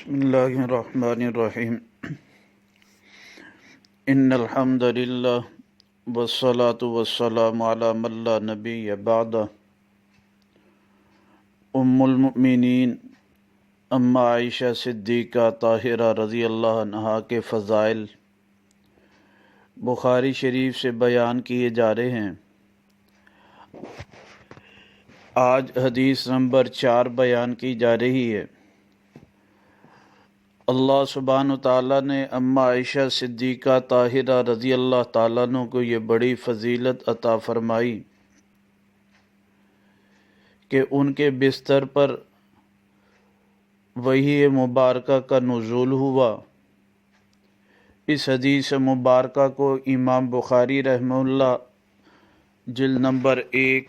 بسم اللہ الرحمن الرحیم ان الحمد للہ والصلاة والسلام علی من لا نبی بعد ام المؤمنین اما عائشہ صدیقہ طاہرہ رضی اللہ عنہا کے فضائل بخاری شریف سے بیان کیے جا رہے ہیں۔ آج حدیث نمبر 4 بیان کی جا رہی ہے۔ اللہ سبحانہ تعالیٰ نے اما عائشہ صدیقہ طاہرہ رضی اللہ تعالیٰ عنہ کو یہ بڑی فضیلت عطا فرمائی کہ ان کے بستر پر وحی مبارکہ کا نزول ہوا۔ اس حدیث مبارکہ کو امام بخاری رحمہ اللہ جلد نمبر 1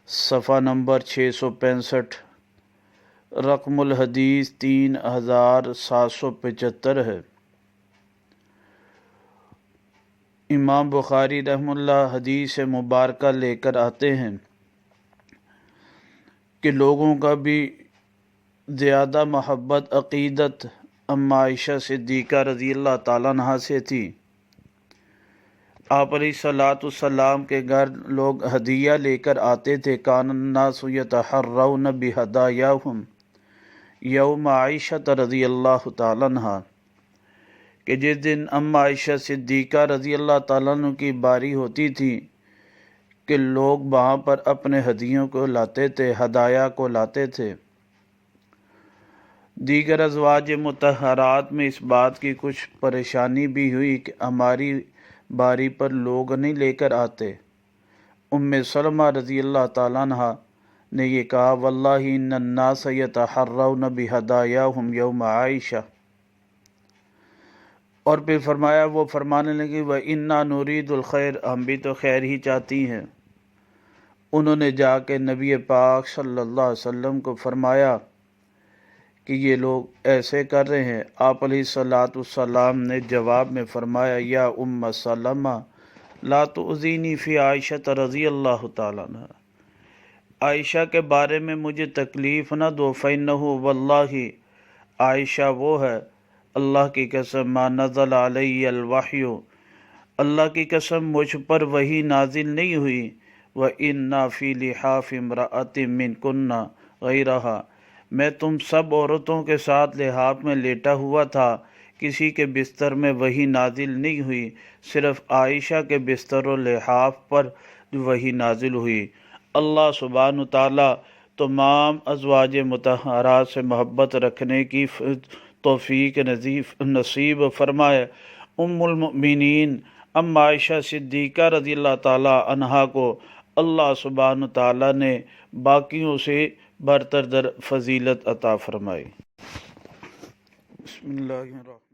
صفحہ نمبر 665 رقم الحدیث 3775 ہے۔ امام بخاری رحمہ اللہ حدیث مبارکہ لے کر آتے ہیں کہ لوگوں کا بھی زیادہ محبت عقیدت اما عائشہ صدیقہ رضی اللہ تعالیٰ عنہا سے تھی۔ آپ علیہ الصلوۃ والسلام کے گھر لوگ ہدیہ لے کر آتے تھے۔ کان الناس یتحرون بہدایاہم یوم عائشہ رضی اللہ تعالیٰ عنہا، کہ جس دن اما عائشہ صدیقہ رضی اللہ تعالیٰ عنہ کی باری ہوتی تھی کہ لوگ وہاں پر اپنے ہدیوں کو لاتے تھے، ہدایا کو لاتے تھے۔ دیگر ازواج مطہرات میں اس بات کی کچھ پریشانی بھی ہوئی کہ ہماری باری پر لوگ نہیں لے کر آتے۔ ام سلمہ رضی اللہ تعالیٰ عنہ نے یہ کہا، واللہ ان الناس یتحرون بہدایاہم یوم عائشہ، اور پھر فرمایا، وہ فرمانے لگی، وَإِنَّا نُرِيدُ الْخَيْرَ، ہم بھی تو خیر ہی چاہتی ہیں۔ انہوں نے جا کے نبی پاک صلی اللہ علیہ وسلم کو فرمایا کہ یہ لوگ ایسے کر رہے ہیں۔ آپ علیہ الصلوۃ والسلام نے جواب میں فرمایا، یا ام سلمہ لا تؤذینی فی عائشہ رضی اللہ تعالیٰ عنہ، عائشہ کے بارے میں مجھے تکلیف نہ دو، فإنہ واللہ، عائشہ وہ ہے، اللہ کی قسم، ما نزل علی الوحی، اللہ کی قسم مجھ پر وحی نازل نہیں ہوئی، وإنا فی لحاف امرأۃ منکن غیرہا، میں تم سب عورتوں کے ساتھ لحاف میں لیٹا ہوا تھا، کسی کے بستر میں وحی نازل نہیں ہوئی، صرف عائشہ کے بستر و لحاف پر وحی نازل ہوئی۔ اللہ سبحانہ تعالیٰ تمام ازواج مطہرات سے محبت رکھنے کی توفیق نصیب فرمائے۔ ام المؤمنین اما عائشہ صدیقہ رضی اللہ تعالیٰ عنہا کو اللہ سبحانہ تعالیٰ نے باقیوں سے برتر در فضیلت عطا فرمائی۔ بسم اللہ الرحمن